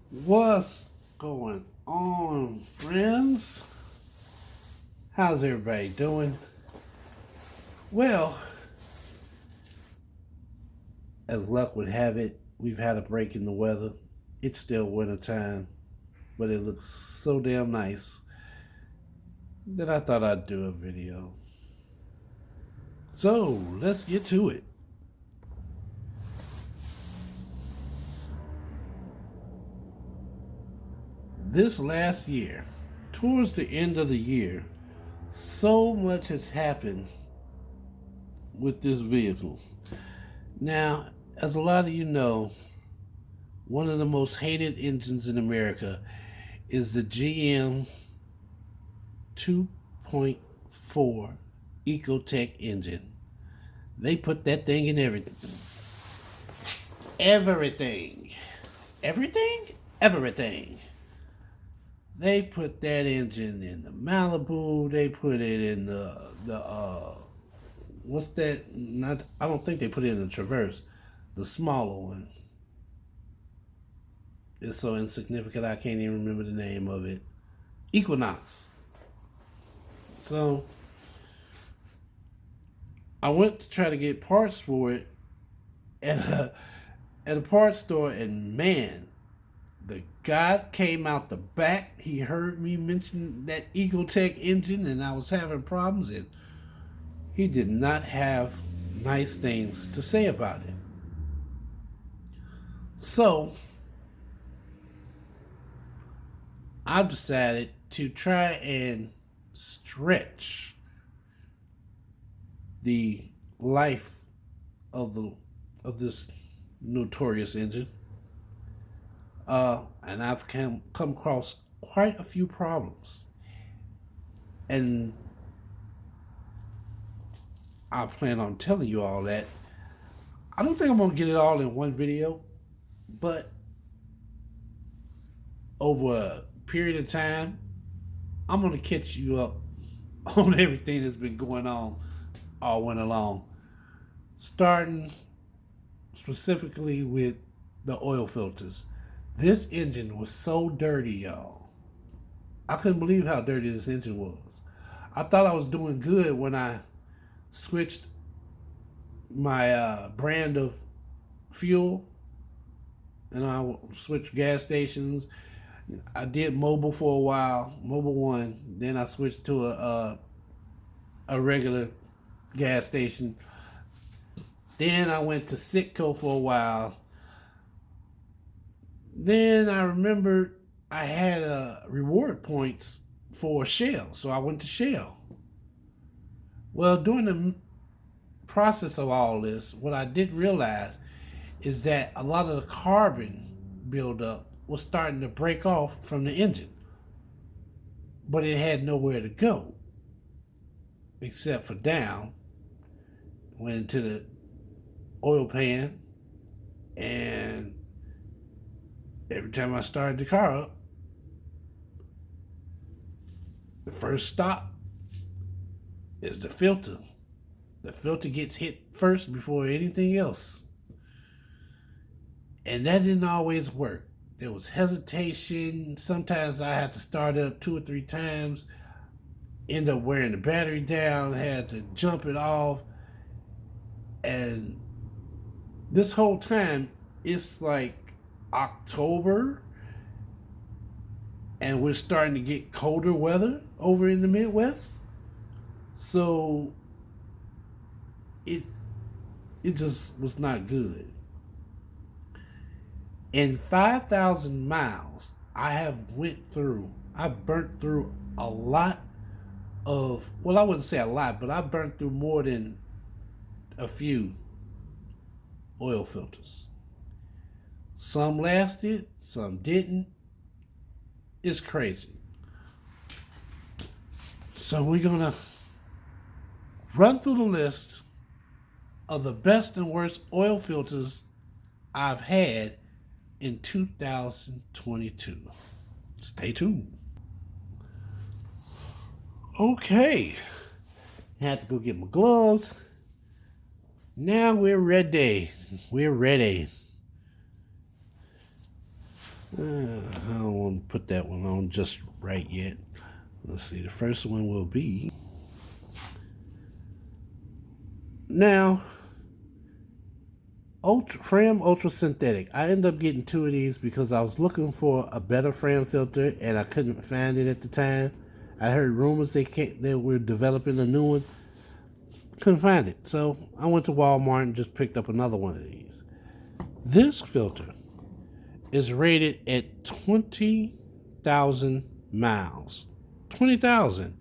What's going on, friends? How's everybody doing? Well, as luck would have it, we've had a break in the weather. It's still winter time, but it looks so damn nice that I thought I'd do a video. So, let's get to it. This last year, towards the end of the year, so much has happened with this vehicle. Now, as a lot of you know, one of the most hated engines in America is the GM 2.4 Ecotec engine. They put that thing in everything. Everything. Everything? Everything. They put that engine in the Malibu. They put it in the what's that? Not, I don't think they put it in the Traverse, the smaller one. It's so insignificant I can't even remember the name of it. Equinox. So I went to try to get parts for it at a parts store, and man, the guy came out the back. He heard me mention that Ecotec engine, and I was having problems, and he did not have nice things to say about it. So I've decided to try and stretch the life of this notorious engine, and I've come across quite a few problems, and I plan on telling you all that. I don't think I'm gonna get it all in one video, but over a period of time, I'm gonna catch you up on everything that's been going on all winter long, starting specifically with the oil filters. This engine was so dirty, y'all. I couldn't believe how dirty this engine was. I thought I was doing good when I switched my brand of fuel, and I switched gas stations. I did Mobil for a while, Mobil One. Then I switched to a regular gas station. Then I went to Citgo for a while. Then I remembered I had reward points for Shell, so I went to Shell. Well, during the process of all this, what I didn't realize is that a lot of the carbon buildup was starting to break off from the engine, but it had nowhere to go except for down. Went into the oil pan, and every time I started the car up, the first stop is the filter. The filter gets hit first before anything else. And that didn't always work. There was hesitation. Sometimes I had to start up 2 or 3 times, end up wearing the battery down, had to jump it off. And this whole time, it's like October, and we're starting to get colder weather over in the Midwest. So it just was not good. In 5,000 miles I burnt through a lot of, well, I wouldn't say a lot, but I burnt through more than a few oil filters. Some lasted, some didn't. It's crazy. So we're gonna run through the list of the best and worst oil filters I've had in 2022. Stay tuned. Okay. I had to go get my gloves. Now we're ready. We're ready. I don't want to put that one on just right yet. Let's see. The first one will be now Fram Ultra Synthetic. I ended up getting two of these because I was looking for a better Fram filter and I couldn't find it at the time. I heard rumors they were developing a new one. Couldn't find it. So I went to Walmart and just picked up another one of these. This filter is rated at 20,000 miles. 20,000.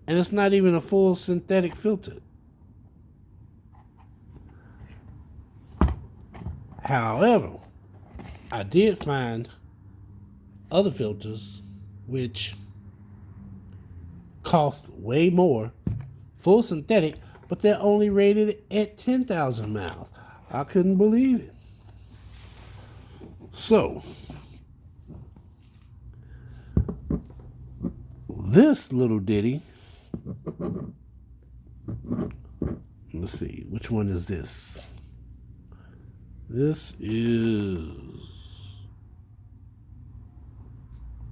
And it's not even a full synthetic filter. However, I did find other filters which cost way more, full synthetic, but they're only rated at 10,000 miles. I couldn't believe it. So, this little ditty, let's see, which one is this? This is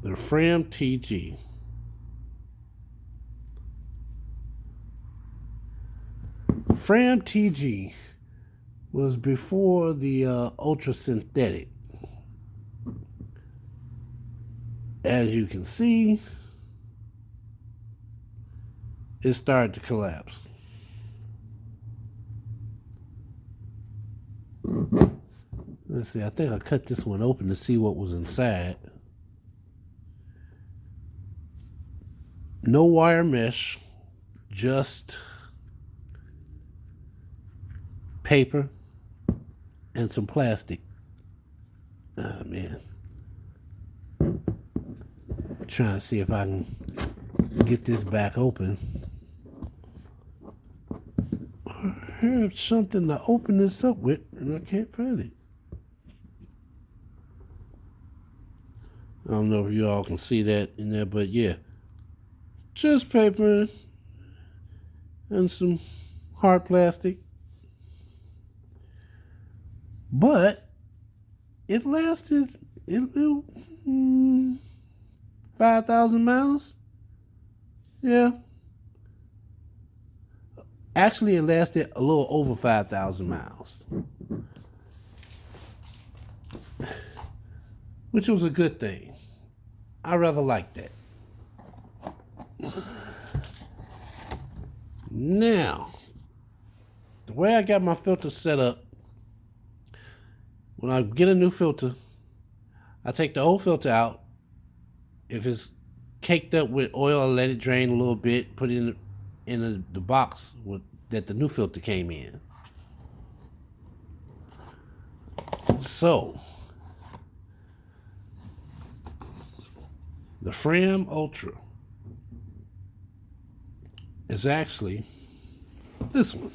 the Fram TG. Fram TG was before the Ultra Synthetic. As you can see, it started to collapse. Let's see, I think I cut this one open to see what was inside. No wire mesh, just paper and some plastic. Oh man. Trying to see if I can get this back open. I have something to open this up with and I can't find it. I don't know if you all can see that in there, but yeah. Just paper and some hard plastic. But it lasted 5,000 miles. Yeah. Actually, it lasted a little over 5,000 miles. Which was a good thing. I rather like that. Now, the way I got my filter set up, when I get a new filter, I take the old filter out. If it's caked up with oil, I let it drain a little bit, put it in the box that the new filter came in. So, the Fram Ultra is actually this one.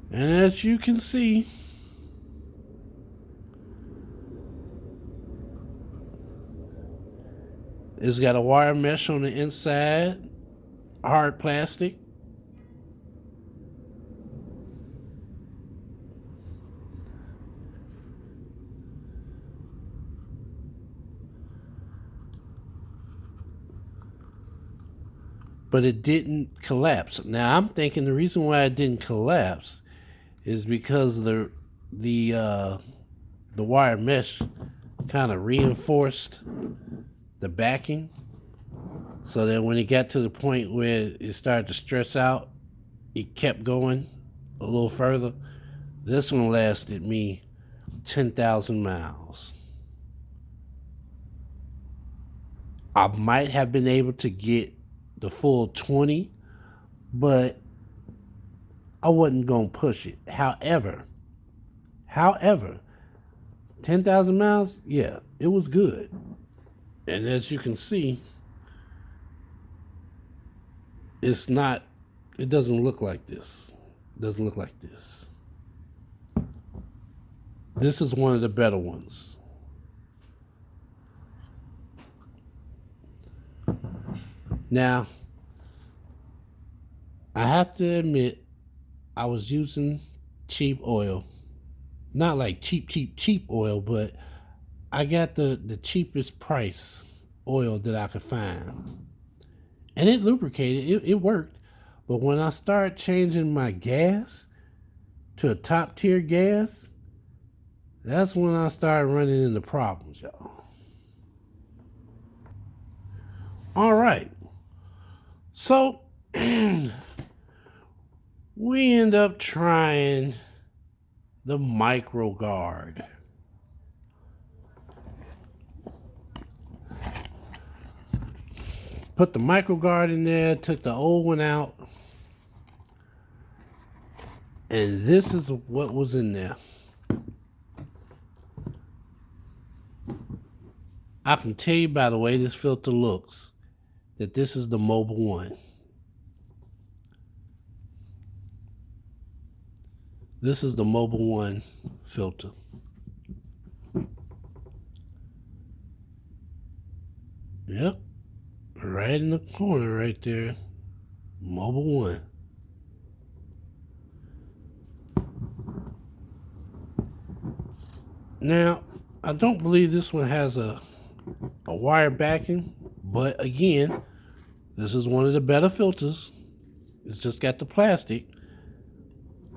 And as you can see, it's got a wire mesh on the inside, hard plastic. But it didn't collapse. Now I'm thinking the reason why it didn't collapse is because the wire mesh kind of reinforced the backing, so that when it got to the point where it started to stress out, it kept going a little further. This one lasted me 10,000 miles. I might have been able to get the full 20, but I wasn't going to push it. However, 10,000 miles, yeah, it was good. And as you can see, it doesn't look like this. It doesn't look like this. This is one of the better ones. Now, I have to admit, I was using cheap oil. Not like cheap oil, but I got the cheapest price oil that I could find. And it lubricated, it worked. But when I started changing my gas to a top tier gas, that's when I started running into problems, y'all. All right. So we end up trying the MicroGuard. Put the MicroGuard in there, took the old one out, and this is what was in there. I can tell you by the way this filter looks that this is the Mobil 1. This is the Mobil 1 filter. Yep. Right in the corner right there. Mobil 1. Now, I don't believe this one has a wire backing, but again, this is one of the better filters. It's just got the plastic,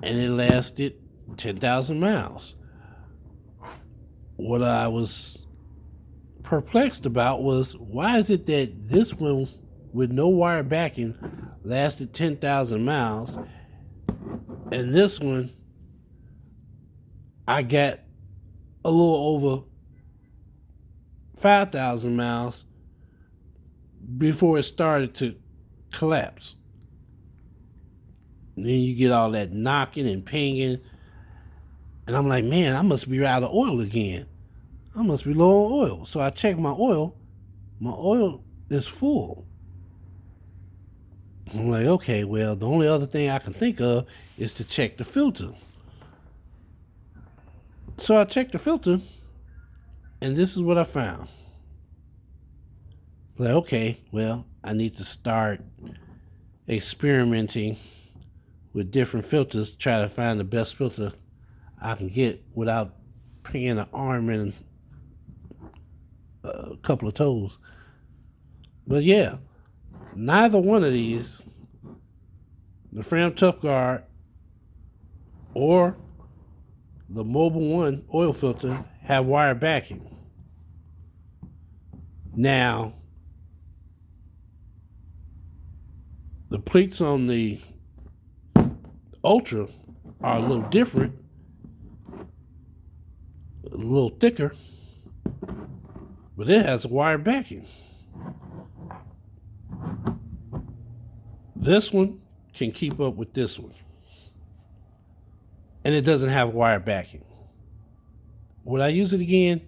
and it lasted 10,000 miles. What I was perplexed about was, why is it that this one with no wire backing lasted 10,000 miles, and this one I got a little over 5,000 miles before it started to collapse? And then you get all that knocking and pinging, and I'm like, man, I must be out of oil again. I must be low on oil. So I check my oil. My oil is full. I'm like, okay, well, the only other thing I can think of is to check the filter. So I checked the filter, and this is what I found. Like, okay, well, I need to start experimenting with different filters, try to find the best filter I can get without paying an arm and a couple of toes. But yeah, neither one of these, the Fram ToughGuard or the Mobil 1 oil filter, have wire backing. Now, the pleats on the Ultra are a little different, a little thicker, but it has wire backing. This one can keep up with this one, and it doesn't have wire backing. Would I use it again?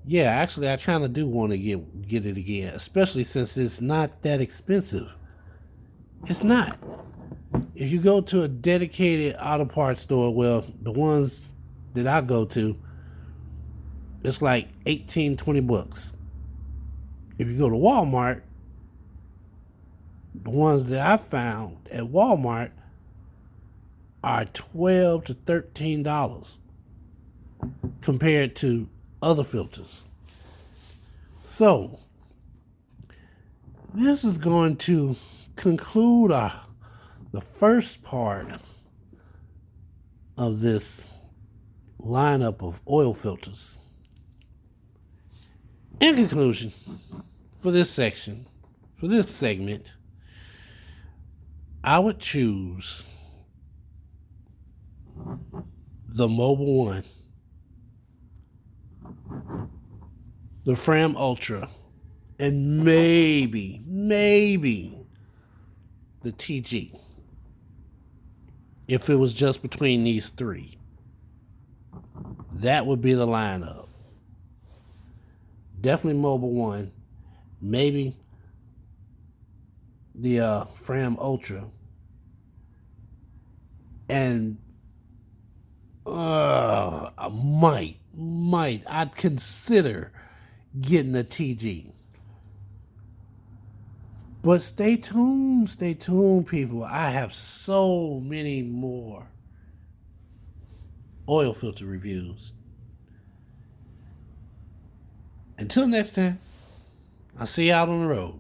Yeah, actually, I kind of do want to get it again, especially since it's not that expensive. It's not. If you go to a dedicated auto parts store, well, the ones that I go to, it's like 18, 20 bucks. If you go to Walmart, the ones that I found at Walmart are $12 to $13 compared to other filters. So, this is going to conclude the first part of this lineup of oil filters. In conclusion, for this section, for this segment, I would choose the Mobil 1, the Fram Ultra, and maybe the TG. If it was just between these three, that would be the lineup. Definitely Mobil 1, maybe the Fram Ultra, and I'd consider getting the TG. But stay tuned, people. I have so many more oil filter reviews. Until next time, I'll see you out on the road.